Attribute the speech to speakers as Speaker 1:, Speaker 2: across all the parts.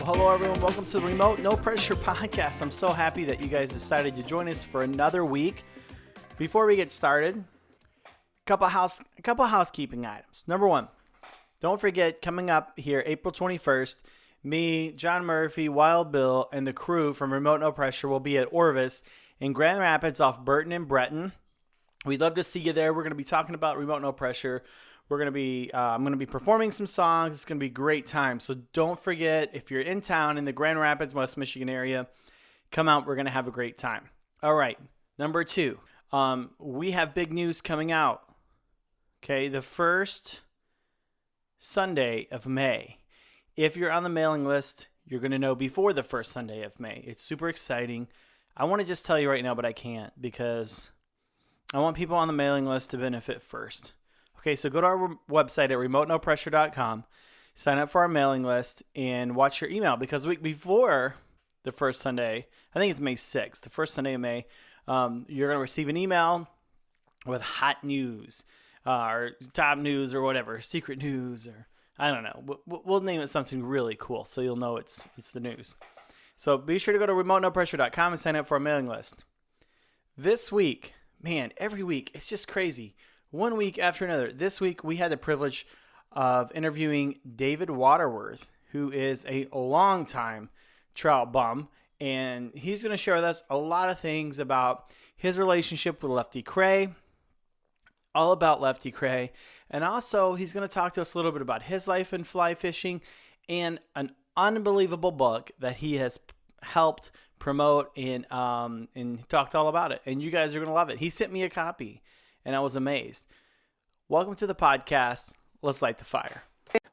Speaker 1: Hello, everyone. Welcome to the Remote No Pressure Podcast. I'm so happy that you guys decided to join us for another week. Before we get started, a couple housekeeping items. Number one, don't forget, coming up here, April 21st, me, John Murphy, Wild Bill, and the crew from Remote No Pressure will be at Orvis in Grand Rapids off Burton and Breton. We'd love to see you there. We're going to be talking about Remote No Pressure. We're going to be, I'm going to be performing some songs. It's going to be a great time. So don't forget, if you're in town in the Grand Rapids, West Michigan area, come out. We're going to have a great time. All right. Number two, we have big news coming out. Okay. The first Sunday of May. If you're on the mailing list, you're going to know before the first Sunday of May. It's super exciting. I want to just tell you right now, but I can't because I want people on the mailing list to benefit first. Okay, so go to our website at remotenopressure.com, sign up for our mailing list, and watch your email because the week before the first Sunday, I think it's May 6th, the first Sunday of May, you're going to receive an email with hot news or top news or whatever, secret news or I don't know. We'll name it something really cool so you'll know it's the news. So be sure to go to remotenopressure.com and sign up for our mailing list. This week, man, every week, it's just crazy. One week after another. This week, we had the privilege of interviewing David Watterworth, who is a longtime trout bum, and he's going to share with us a lot of things about his relationship with Left Kreh, all about Left Kreh, and also he's going to talk to us a little bit about his life in fly fishing and an unbelievable book that he has helped promote, and he talked all about it, and you guys are going to love it. He sent me a copy. And I was amazed. Welcome to the podcast. Let's light the fire.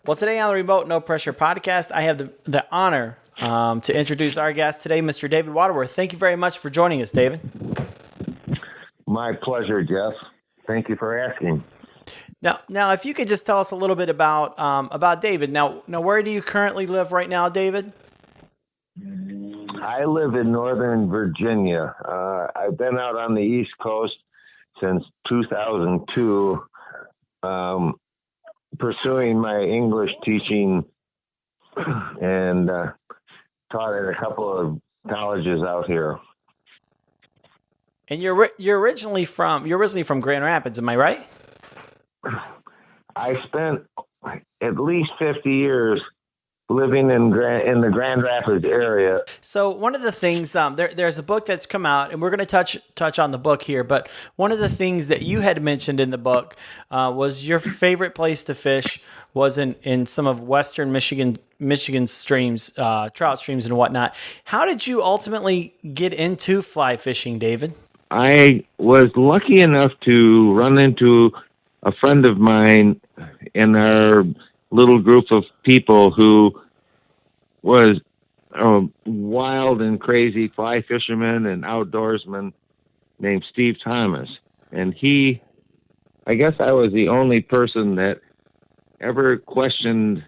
Speaker 1: Well, today on the Remote No Pressure Podcast, I have the honor to introduce our guest today, Mr. David Watterworth. Thank you very much for joining us, David.
Speaker 2: My pleasure, Jeff. Thank you for asking.
Speaker 1: Now, if you could just tell us a little bit about David. Now, where do you currently live right now, David?
Speaker 2: I live in Northern Virginia. I've been out on the East Coast since 2002, pursuing my English teaching and taught at a couple of colleges out here.
Speaker 1: And you're originally from Grand Rapids, am I right?
Speaker 2: I spent at least 50 years living in the Grand Rapids area.
Speaker 1: So one of the things, there's a book that's come out, and we're going to touch on the book here, but one of the things that you had mentioned in the book was your favorite place to fish was in some of Western Michigan streams, trout streams and whatnot. How did you ultimately get into fly fishing, David?
Speaker 2: I was lucky enough to run into a friend of mine in our little group of people who was a wild and crazy fly fisherman and outdoorsman named Steve Thomas. And I guess I was the only person that ever questioned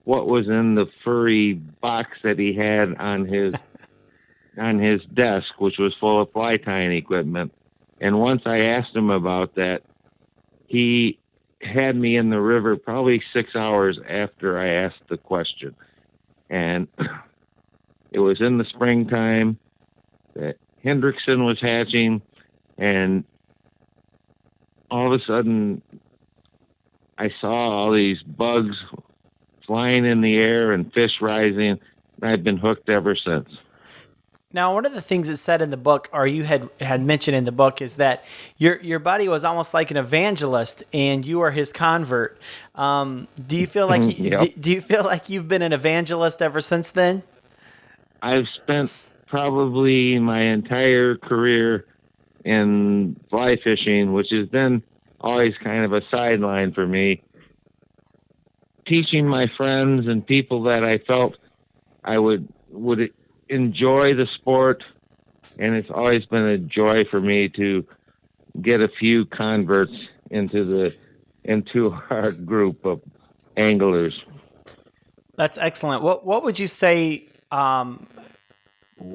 Speaker 2: what was in the furry box that he had on his desk, which was full of fly tying equipment. And once I asked him about that, he had me in the river probably 6 hours after I asked the question. And it was in the springtime that Hendrickson was hatching, and all of a sudden I saw all these bugs flying in the air and fish rising, and I've been hooked ever since.
Speaker 1: Now, one of the things it said in the book, or you had mentioned in the book, is that your buddy was almost like an evangelist, and you are his convert. Do you feel like do you feel like you've been an evangelist ever since then?
Speaker 2: I've spent probably my entire career in fly fishing, which has been always kind of a sideline for me, teaching my friends and people that I felt I would enjoy the sport, and it's always been a joy for me to get a few converts into our group of anglers.
Speaker 1: That's excellent. What would you say?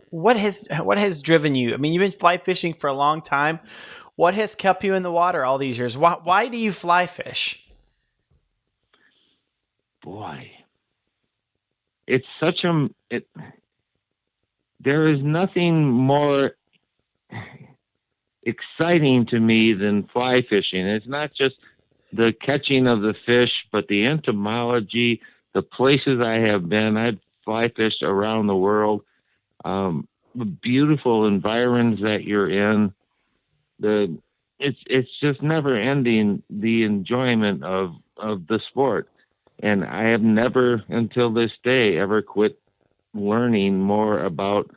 Speaker 1: what has driven you? I mean, you've been fly fishing for a long time. What has kept you in the water all these years? Why do you fly fish?
Speaker 2: Boy, it's such a there is nothing more exciting to me than fly fishing. It's not just the catching of the fish, but the entomology, the places I have been. I've fly fished around the world. The beautiful environs that you're in. It's just never ending, the enjoyment of the sport. And I have never until this day ever quit learning more about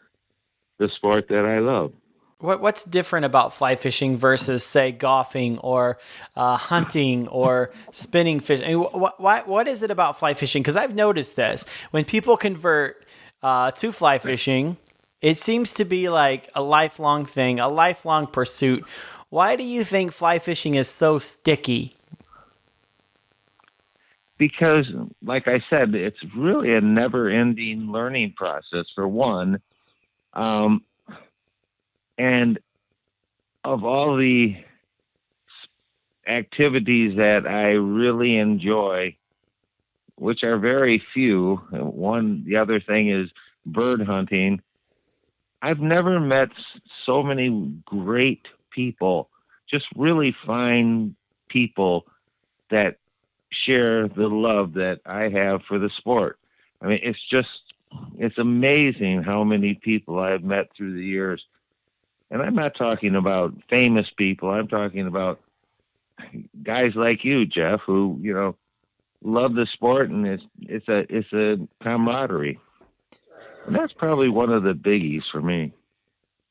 Speaker 2: the sport that I love.
Speaker 1: What's different about fly fishing versus, say, golfing or hunting or spinning fish? I mean, what is it about fly fishing? Because I've noticed this when people convert to fly fishing, it seems to be like a lifelong thing, a lifelong pursuit. Why do you think fly fishing is so sticky?
Speaker 2: Because, like I said, it's really a never-ending learning process, for one. Um, and of all the activities that I really enjoy, which are very few, the other thing is bird hunting. I've never met so many great people, just really fine people that share the love that I have for the sport. I mean, it's amazing how many people I've met through the years. And I'm not talking about famous people. I'm talking about guys like you, Jeff, who, love the sport, and it's a camaraderie. And that's probably one of the biggies for me.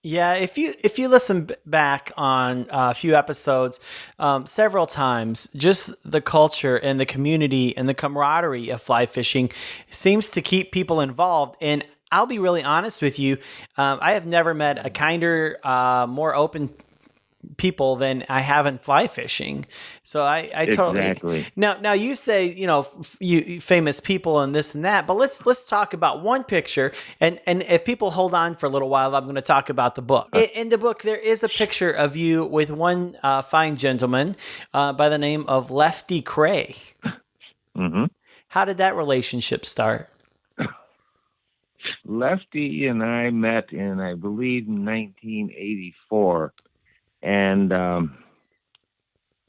Speaker 1: Yeah, if you listen back on a few episodes, several times, just the culture and the community and the camaraderie of fly fishing seems to keep people involved. And I'll be really honest with you, I have never met a kinder, more open people than I have in fly fishing. So I totally
Speaker 2: Exactly.
Speaker 1: now you say you famous people and this and that, but let's talk about one picture, and if people hold on for a little while, I'm going to talk about the book. In the book, there is a picture of you with one fine gentleman by the name of Left Kreh.
Speaker 2: Mm-hmm.
Speaker 1: How did that relationship start?
Speaker 2: Lefty and I met in, I believe, 1984, and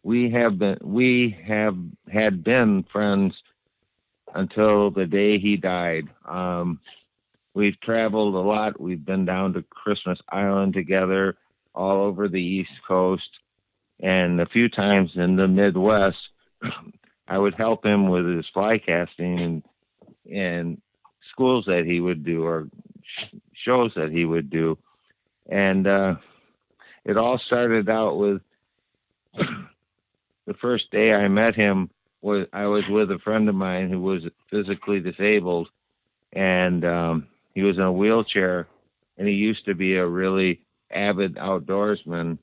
Speaker 2: we have had been friends until the day he died. We've traveled a lot. We've been down to Christmas Island together, all over the East Coast, and a few times in the Midwest. I would help him with his fly casting and schools that he would do, or shows that he would do. And it all started out with the first day I met him I was with a friend of mine who was physically disabled, and he was in a wheelchair, and he used to be a really avid outdoorsman,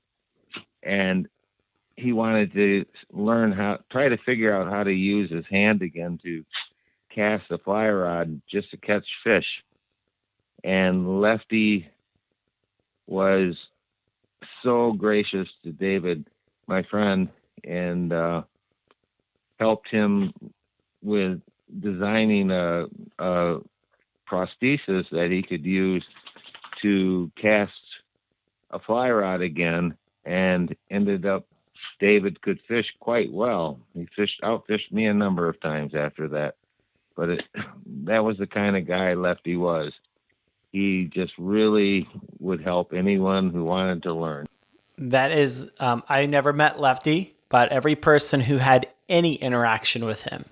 Speaker 2: and he wanted to try to figure out how to use his hand again to cast a fly rod just to catch fish. And Lefty was so gracious to David, my friend, and helped him with designing a prosthesis that he could use to cast a fly rod again, and ended up David could fish quite well. He outfished me a number of times after that. But that was the kind of guy Lefty was. He just really would help anyone who wanted to learn.
Speaker 1: That is, I never met Lefty, but every person who had any interaction with him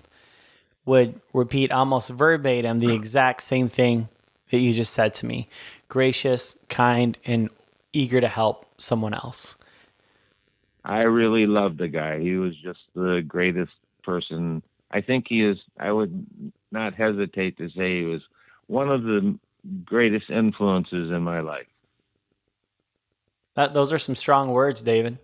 Speaker 1: would repeat almost verbatim the exact same thing that you just said to me. Gracious, kind, and eager to help someone else.
Speaker 2: I really loved the guy. He was just the greatest person. I think I would not hesitate to say he was one of the greatest influences in my life.
Speaker 1: Those are some strong words, David.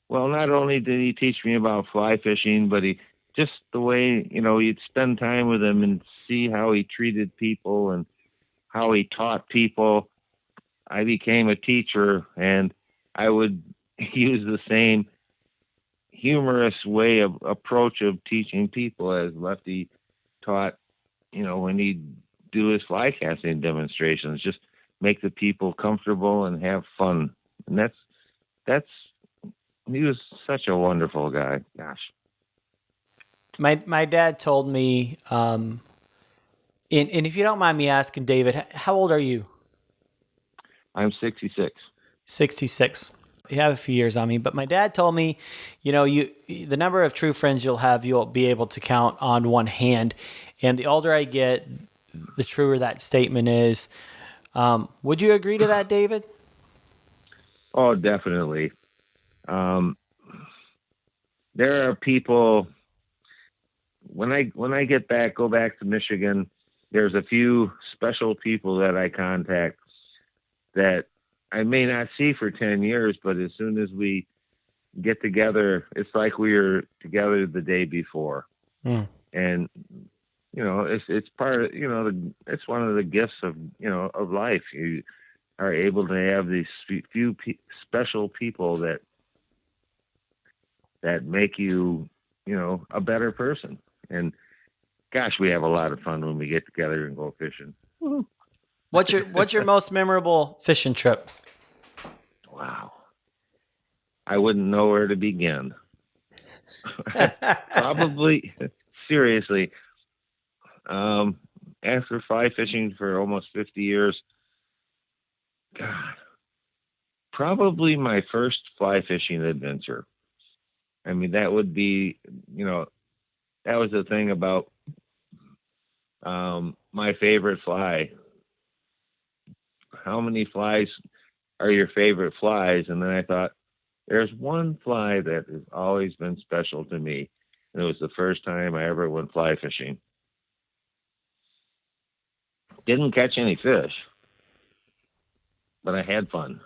Speaker 2: Well, not only did he teach me about fly fishing, but he just the way, you'd spend time with him and see how he treated people and how he taught people. I became a teacher, and I would use the same humorous way of approach of teaching people as Lefty taught, when he'd do his fly casting demonstrations. Just make the people comfortable and have fun. And that's he was such a wonderful guy. Gosh.
Speaker 1: My dad told me, and if you don't mind me asking, David, how old are you?
Speaker 2: I'm 66.
Speaker 1: 66. You have a few years on me, but my dad told me, the number of true friends you'll have, you'll be able to count on one hand. And the older I get, the truer that statement is. Would you agree to that, David?
Speaker 2: Oh, definitely. There are people, when I go back to Michigan, there's a few special people that I contact that I may not see for 10 years, but as soon as we get together, it's like we were together the day before.
Speaker 1: Mm.
Speaker 2: And, it's part of, it's one of the gifts of, of life. You are able to have these few special people that make you, a better person. And gosh, we have a lot of fun when we get together and go fishing.
Speaker 1: What's your most memorable fishing trip?
Speaker 2: Wow. I wouldn't know where to begin. Probably, seriously, after fly fishing for almost 50 years, God, probably my first fly fishing adventure. I mean, that would be, that was the thing about my favorite fly. How many flies are your favorite flies? And then I thought, there's one fly that has always been special to me. And it was the first time I ever went fly fishing. Didn't catch any fish, but I had fun.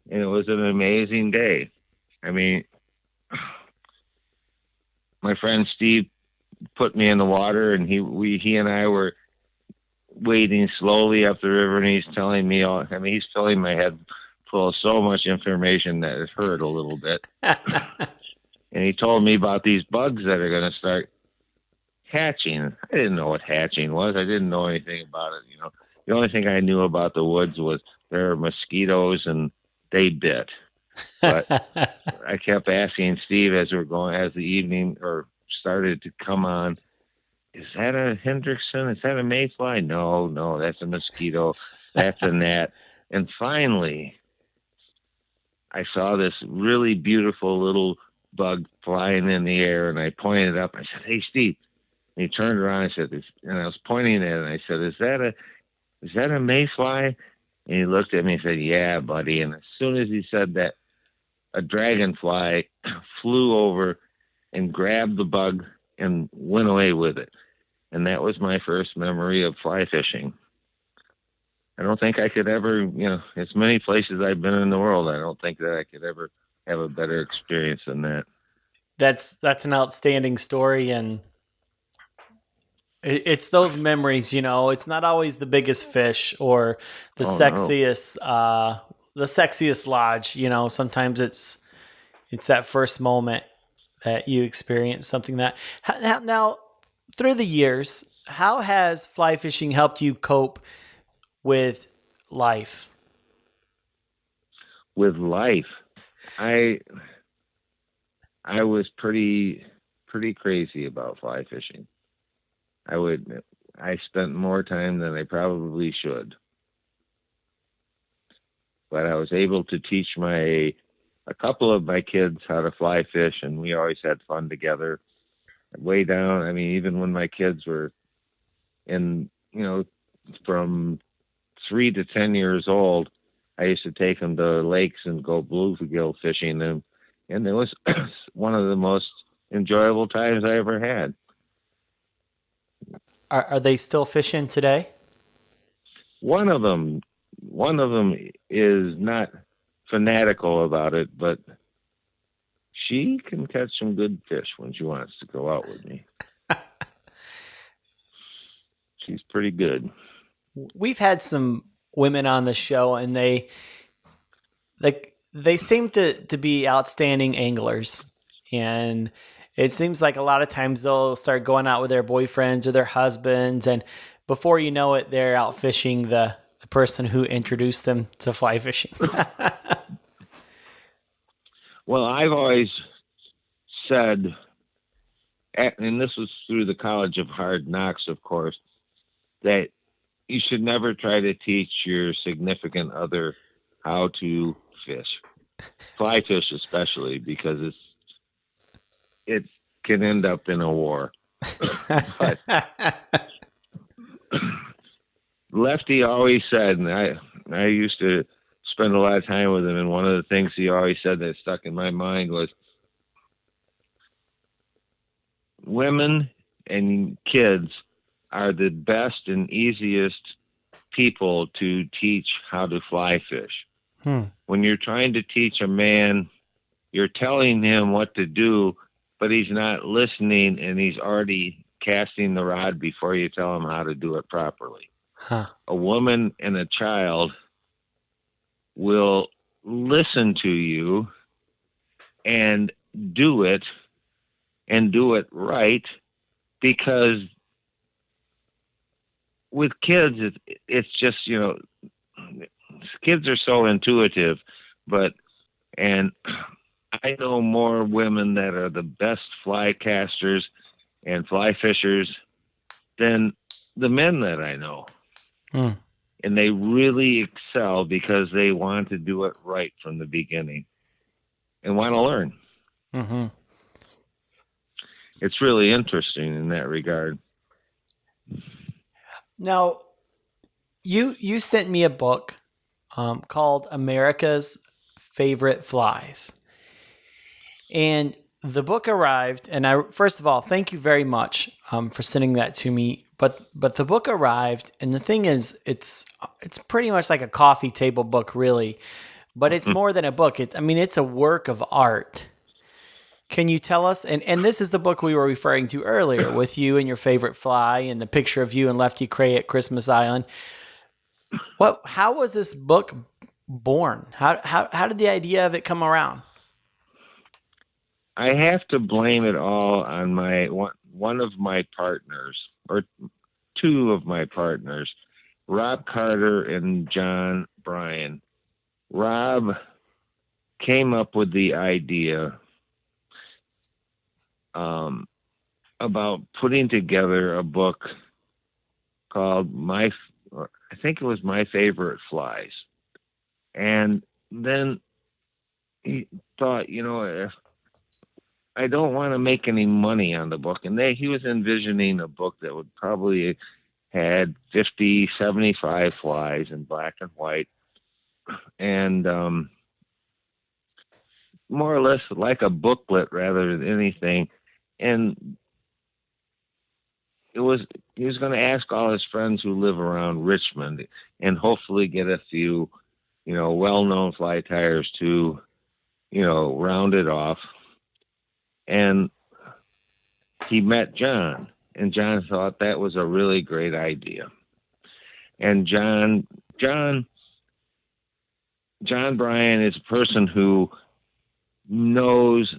Speaker 2: And it was an amazing day. I mean, my friend Steve put me in the water, and he and I were wading slowly up the river, and he's telling me he's filling my head full of so much information that it hurt a little bit. And he told me about these bugs that are going to start hatching. I didn't know what hatching was. I didn't know anything about it. The only thing I knew about the woods was there are mosquitoes and they bit. But I kept asking Steve as the evening or started to come on, is that a Hendrickson? Is that a mayfly? No, that's a mosquito. That's a gnat. And finally, I saw this really beautiful little bug flying in the air, and I pointed up. I said, "Hey, Steve." And he turned around and said, and I was pointing at it, and I said, Is that a mayfly? And he looked at me and said, "Yeah, buddy." And as soon as he said that, a dragonfly flew over and grabbed the bug and went away with it. And that was my first memory of fly fishing. I don't think I could ever, as many places I've been in the world, I don't think that I could ever have a better experience than that.
Speaker 1: That's an outstanding story, and it's those memories. It's not always the biggest fish or the sexiest, the sexiest lodge. Sometimes it's that first moment that you experience something that. Now, through the years, how has fly fishing helped you cope with life?
Speaker 2: With life, I was pretty crazy about fly fishing. I spent more time than I probably should. But I was able to teach a couple of my kids how to fly fish, and we always had fun together. Way down, even when my kids were from 3 to 10 years old, I used to take them to lakes and go bluegill fishing, and it was one of the most enjoyable times I ever had.
Speaker 1: Are they still fishing today?
Speaker 2: One of them is not fanatical about it, but she can catch some good fish when she wants to go out with me. She's pretty good.
Speaker 1: we've had some women on the show, and they seem to be outstanding anglers, and it seems like a lot of times they'll start going out with their boyfriends or their husbands, and before you know it, they're out fishing the person who introduced them to fly fishing.
Speaker 2: Well, I've always said, and this was through the College of Hard Knocks, of course, that you should never try to teach your significant other how to fish, fly fish especially, because it can end up in a war. But Lefty always said, and I used to spend a lot of time with him, and one of the things he always said that stuck in my mind was, women and kids are the best and easiest people to teach how to fly fish. When you're trying to teach a man, you're telling him what to do, but he's not listening, and he's already casting the rod before you tell him how to do it properly. A woman and a child will listen to you and do it right, because with kids, it's just, kids are so intuitive, and I know more women that are the best fly casters and fly fishers than the men that I know. And they really excel because they want to do it right from the beginning and want to learn.
Speaker 1: Mm-hmm.
Speaker 2: It's really interesting in that regard.
Speaker 1: Now, you sent me a book called America's Favorite Flies. And the book arrived, and first of all, thank you very much for sending that to me. But the book arrived, and the thing is, it's pretty much like a coffee table book, really. But it's more than a book. It's a work of art. Can you tell us? And this is the book we were referring to earlier, with you and your favorite fly, and the picture of you and Lefty Kreh at Christmas Island. How was this book born? How did the idea of it come around?
Speaker 2: I have to blame it all on one of my partners, or two of my partners, Rob Carter and John Bryan. Rob came up with the idea about putting together a book called I think it was My Favorite Flies. And then he thought, I don't want to make any money on the book. And he was envisioning a book that would probably had 50, 75 flies in black and white. And more or less like a booklet rather than anything. And he was going to ask all his friends who live around Richmond and hopefully get a few, well-known fly tyers to, round it off. And he met John, and John thought that was a really great idea. And John Bryan is a person who knows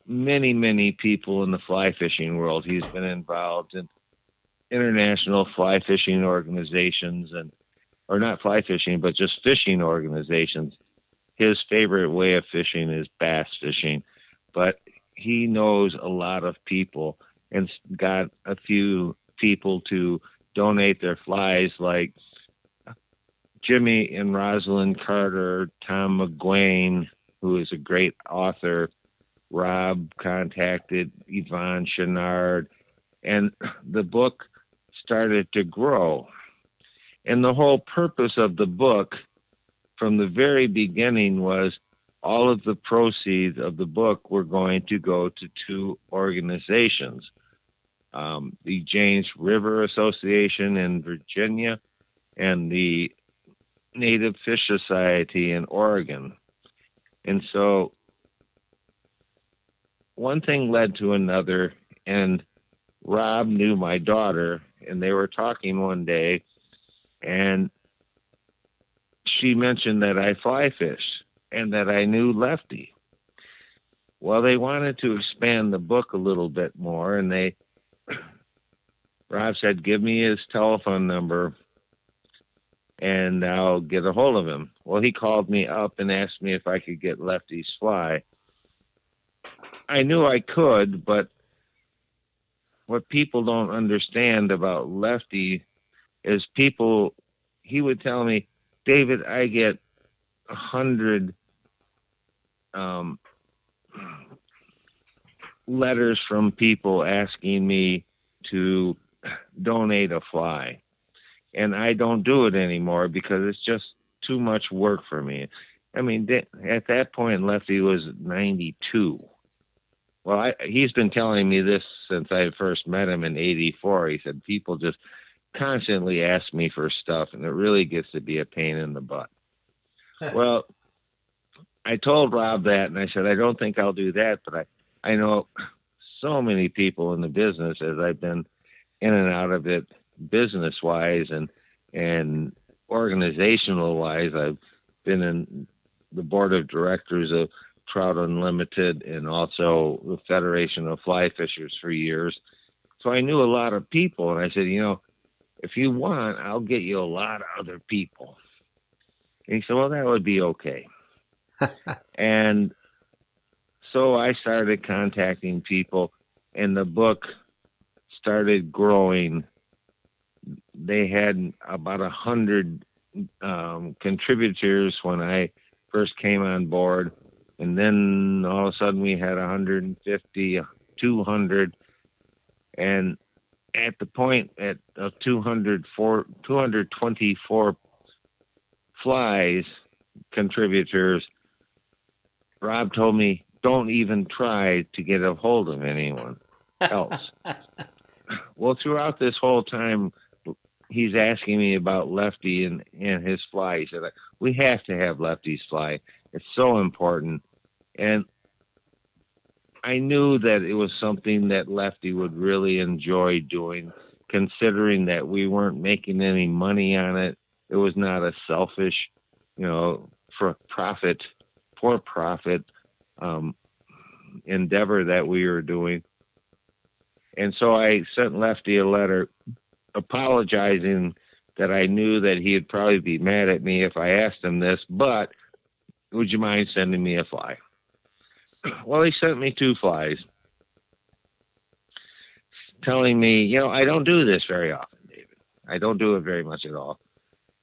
Speaker 2: many, many people in the fly fishing world. He's been involved in international fly fishing organizations, or not fly fishing, but just fishing organizations. His favorite way of fishing is bass fishing, but he knows a lot of people and got a few people to donate their flies, like Jimmy and Rosalind Carter, Tom McGuane, who is a great author. Rob contacted Yvonne Chenard, and the book started to grow. And the whole purpose of the book from the very beginning was all of the proceeds of the book were going to go to two organizations, the James River Association in Virginia and the Native Fish Society in Oregon. And so one thing led to another, and Rob knew my daughter, and they were talking one day, and she mentioned that I fly fish and that I knew Lefty. Well, they wanted to expand the book a little bit more, and Rob said, give me his telephone number and I'll get a hold of him. Well, he called me up and asked me if I could get Lefty's fly. I knew I could, but what people don't understand about Lefty is he would tell me, David, I get 100 letters from people asking me to donate a fly. And I don't do it anymore because it's just too much work for me. I mean, at that point, Lefty was 92. Well, he's been telling me this since I first met him in 84. He said, people just constantly ask me for stuff, and it really gets to be a pain in the butt. Well, I told Rob that, and I said, I don't think I'll do that, but I know so many people in the business as I've been in and out of it business-wise and organizational-wise. I've been in the board of directors of Trout Unlimited and also the Federation of Fly Fishers for years. So I knew a lot of people, and I said, if you want, I'll get you a lot of other people. And he said, well, that would be okay. And so I started contacting people, and the book started growing. They had about 100 contributors when I first came on board, and then all of a sudden we had 150, 200, and at the point of 224 flies contributors, Rob told me, don't even try to get a hold of anyone else. Well, throughout this whole time, he's asking me about Lefty and his fly. He said, we have to have Lefty's fly. It's so important. And I knew that it was something that Lefty would really enjoy doing, considering that we weren't making any money on it. It was not a selfish, for-profit endeavor that we were doing. And so I sent Lefty a letter apologizing that I knew that he'd probably be mad at me if I asked him this, but would you mind sending me a fly? Well, he sent me 2 flies, telling me, I don't do this very often, David. I don't do it very much at all.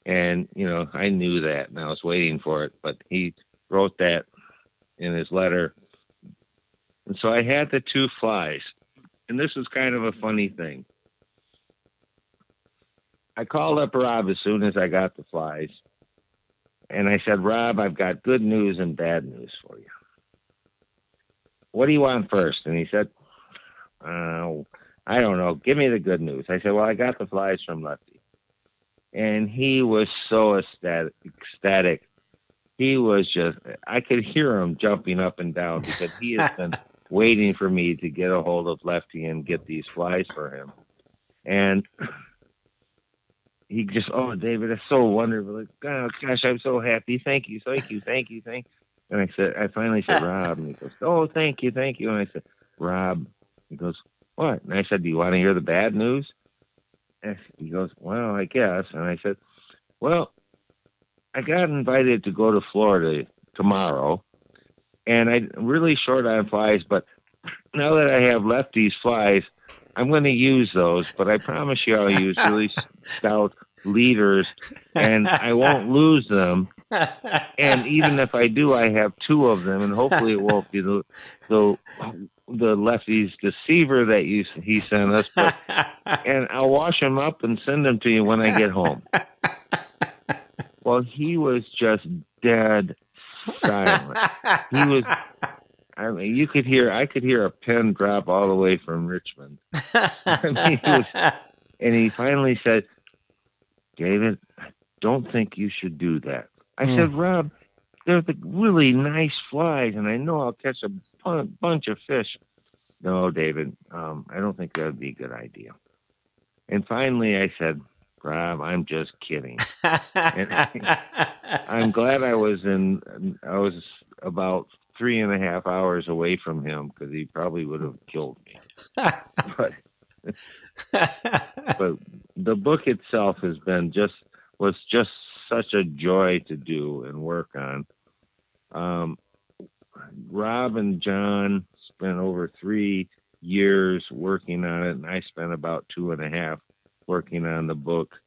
Speaker 2: And, I knew that, and I was waiting for it, but he wrote that in his letter. And so I had the 2 flies, and this is kind of a funny thing. I called up Rob as soon as I got the flies, and I said, Rob, I've got good news and bad news for you. What do you want first? And he said, I don't know. Give me the good news. I said, well, I got the flies from Lefty. And he was so ecstatic. He was I could hear him jumping up and down because he has been waiting for me to get a hold of Lefty and get these flies for him. And he just, oh, David, that's so wonderful. Like, oh, gosh, I'm so happy. Thank you. And I finally said, Rob, and he goes, oh, thank you. And I said, Rob, he goes, what? And I said, do you want to hear the bad news? And he goes, well, I guess. And I said, well, I got invited to go to Florida tomorrow, and I'm really short on flies, but now that I have Lefty's flies, I'm going to use those, but I promise you I'll use really stout leaders, and I won't lose them. And even if I do, I have 2 of them, and hopefully it won't be the Lefty's deceiver that he sent us. But, and I'll wash them up and send them to you when I get home. Well, he was just dead silent. He was. I mean, I could hear a pin drop all the way from Richmond. And he finally said, David, I don't think you should do that. I said, Rob, they're the really nice flies, and I know I'll catch a bunch of fish. No, David, I don't think that would be a good idea. And finally I said, Rob, I'm just kidding. And I'm glad I was about 3.5 hours away from him, because he probably would have killed me. But but the book itself was just such a joy to do and work on. Rob and John spent over 3 years working on it, and I spent about 2.5 working on the book.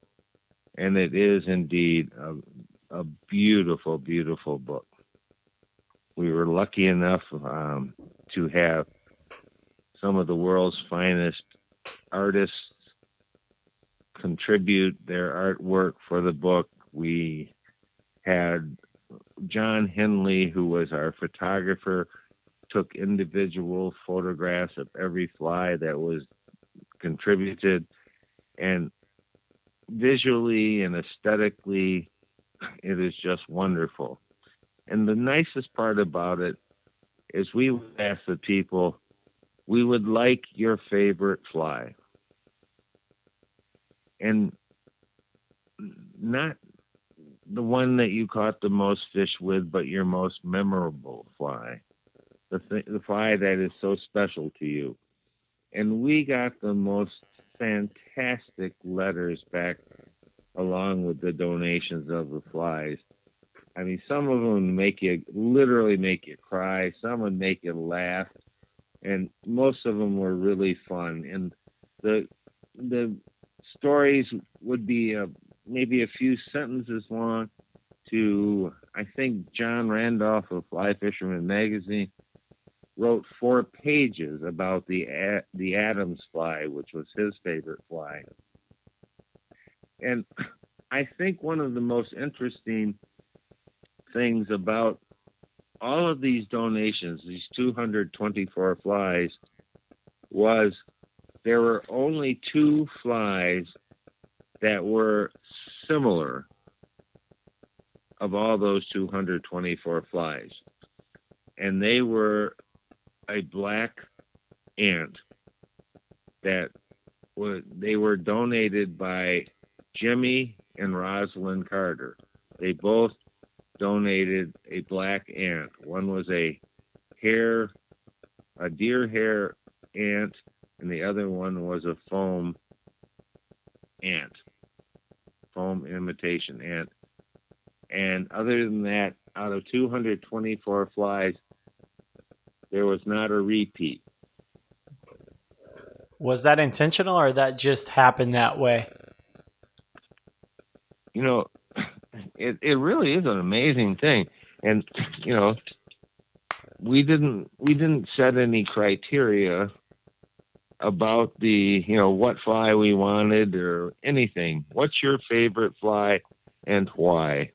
Speaker 2: And it is indeed a beautiful, beautiful book. We were lucky enough to have some of the world's finest artists contribute their artwork for the book. We had John Henley, who was our photographer, took individual photographs of every fly that was contributed, and visually and aesthetically, it is just wonderful. And the nicest part about it is we would ask the people, we would like your favorite fly. And not the one that you caught the most fish with, but your most memorable fly. The fly that is so special to you. And we got the most fantastic letters back along with the donations of the flies. I mean, some of them literally make you cry. Some would make you laugh. And most of them were really fun. And the stories would be maybe a few sentences long to, I think, John Randolph of Fly Fisherman Magazine wrote 4 pages about the Adams fly, which was his favorite fly. And I think one of the most interesting things about all of these donations, these 224 flies, was there were only 2 flies that were similar of all those 224 flies. And they were a black ant they were donated by Jimmy and Rosalind Carter. They both donated a black ant. One was a deer hair ant, and the other one was a foam imitation ant. And other than that, out of 224 flies, there was not a repeat.
Speaker 1: Was that intentional, or that just happened that way?
Speaker 2: You know, it really is an amazing thing. And, you know, we didn't set any criteria about what fly we wanted or anything. What's your favorite fly and why?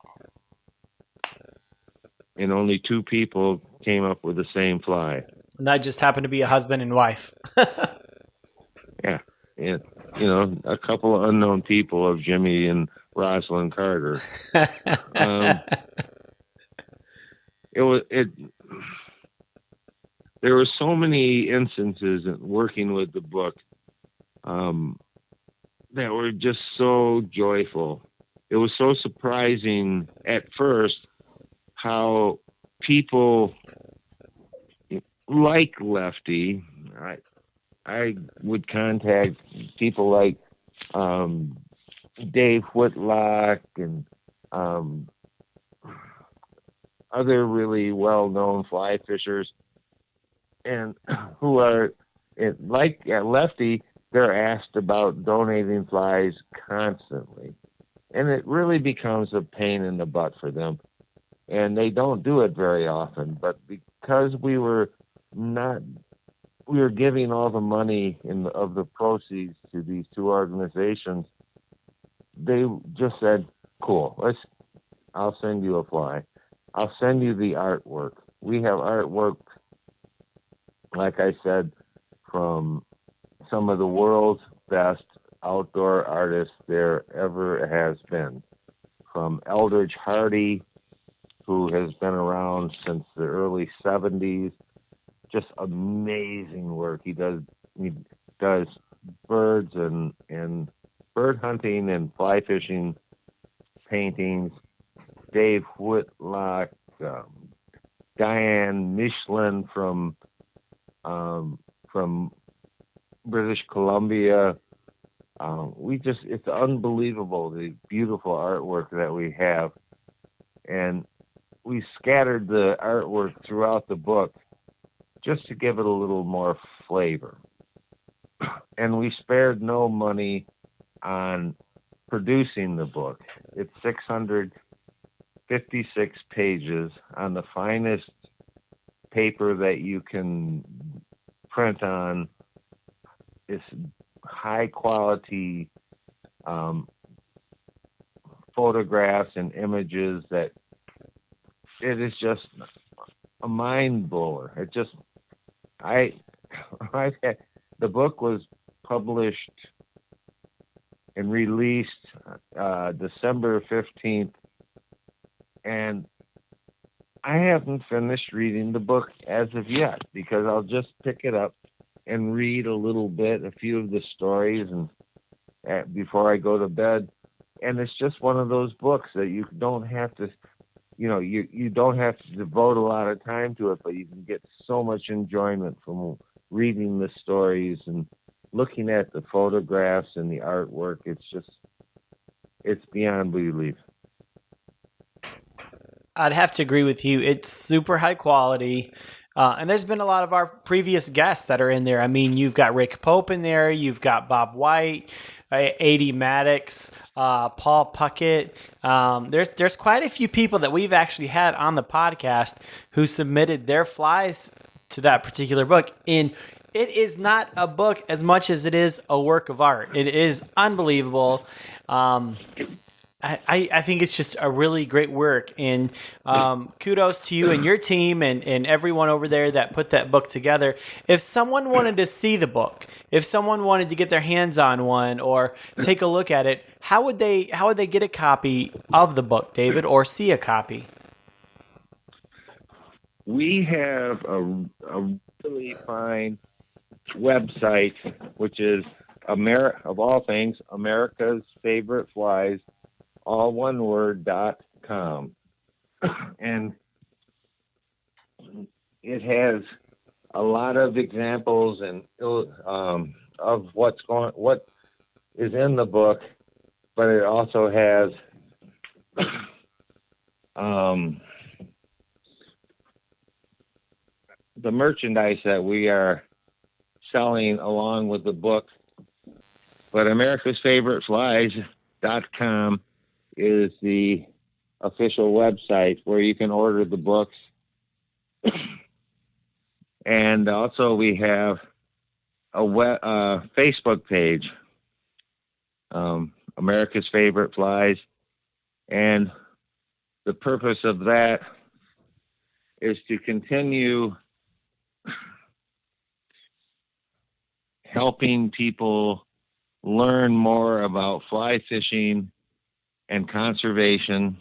Speaker 2: And only 2 people came up with the same fly.
Speaker 1: And that just happened to be a husband and wife.
Speaker 2: Yeah. And, a couple of unknown people of Jimmy and Rosalind Carter. There were so many instances in working with the book that were just so joyful. It was so surprising at first how people like Lefty. I would contact people like Dave Whitlock and other really well-known fly fishers, and who are like at Lefty, they're asked about donating flies constantly, and it really becomes a pain in the butt for them, and they don't do it very often. But because we were giving all the money of the proceeds to these 2 organizations, they just said, cool, I'll send you a fly. I'll send you the artwork. We have artwork, like I said, from some of the world's best outdoor artists there ever has been. From Eldridge Hardy, who has been around since the early 70s. Just amazing work. He does birds and bird hunting and fly fishing paintings. Dave Whitlock, Diane Michelin from British Columbia. It's unbelievable, the beautiful artwork that we have. And we scattered the artwork throughout the book just to give it a little more flavor. And we spared no money on producing the book. It's 656 pages on the finest paper that you can print on. It's high quality photographs and images that it is just a mind blower. The book was published and released December 15th, and I haven't finished reading the book as of yet, because I'll just pick it up and read a little bit, a few of the stories, and before I go to bed. And it's just one of those books that you don't have to, you don't have to devote a lot of time to it, but you can get so much enjoyment from reading the stories and looking at the photographs and the artwork. It's beyond belief.
Speaker 1: I'd have to agree with you. It's super high quality. And there's been a lot of our previous guests that are in there. I mean, you've got Rick Pope in there. You've got Bob White, A.D. Maddox, Paul Puckett. There's quite a few people that we've actually had on the podcast who submitted their flies to that particular book. And it is not a book as much as it is a work of art. It is unbelievable. I think it's just a really great work, and kudos to you and your team and everyone over there that put that book together. If someone wanted to see the book, if someone wanted to get their hands on one or take a look at it, how would they get a copy of the book, David, or see a copy?
Speaker 2: We have a really fine website, which is of all things, America's Favorite Flies, all one word, .com. And it has a lot of examples and of what is in the book, but it also has the merchandise that we are selling along with the book. But America's Favorite Flies.com is the official website where you can order the books. And also we have a Facebook page, America's Favorite Flies. And the purpose of that is to continue helping people learn more about fly fishing and conservation.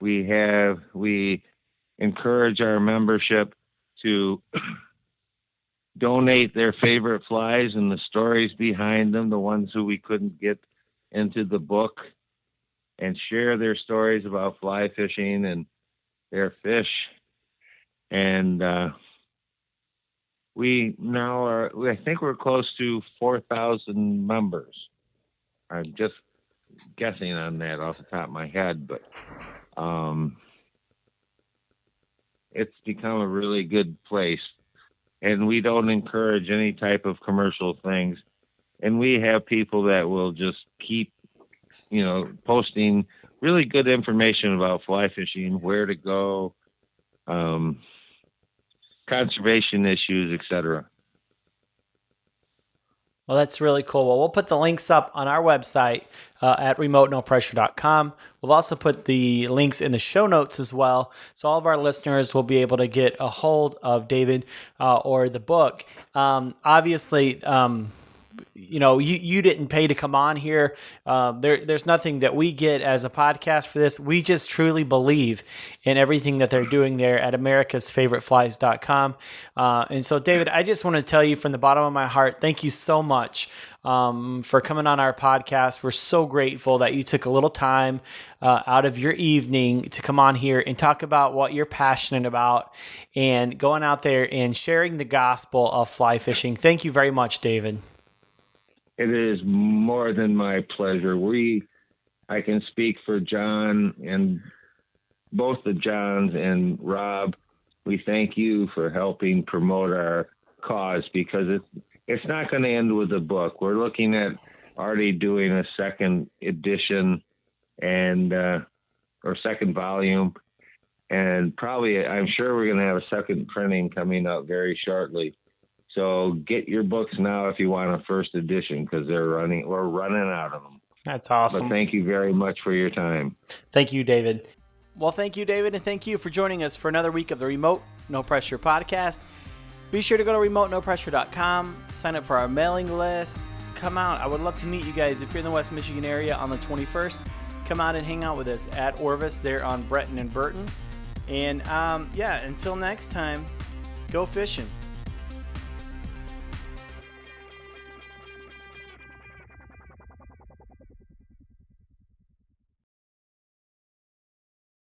Speaker 2: We encourage our membership to donate their favorite flies and the stories behind them, the ones who we couldn't get into the book, and share their stories about fly fishing and their fish. And I think we're close to 4,000 members. I'm just guessing on that off the top of my head, but it's become a really good place, and we don't encourage any type of commercial things. And we have people that will just keep, posting really good information about fly fishing, where to go, conservation issues, etc.
Speaker 1: Well, that's really cool. Well, we'll put the links up on our website at remotenopressure.com. We'll also put the links in the show notes as well, so all of our listeners will be able to get a hold of David or the book. Obviously, you didn't pay to come on here. There's nothing that we get as a podcast for this. We just truly believe in everything that they're doing there at americasfavoriteflies.com. And so, David, I just want to tell you from the bottom of my heart, thank you so much for coming on our podcast. We're so grateful that you took a little time out of your evening to come on here and talk about what you're passionate about and going out there and sharing the gospel of fly fishing. Thank you very much, David.
Speaker 2: It is more than my pleasure. I can speak for John and both the Johns and Rob. We thank you for helping promote our cause, because it's not going to end with a book. We're looking at already doing a second edition or second volume, and probably I'm sure we're going to have a second printing coming up very shortly. So get your books now if you want a first edition, because we're running out of them.
Speaker 1: That's awesome.
Speaker 2: But thank you very much for your time.
Speaker 1: Thank you, David. Well, thank you, David, and thank you for joining us for another week of the Remote No Pressure podcast. Be sure to go to remotenopressure.com, sign up for our mailing list. Come out. I would love to meet you guys. If you're in the West Michigan area on the 21st, come out and hang out with us at Orvis there on Breton and Burton. And until next time, go fishing.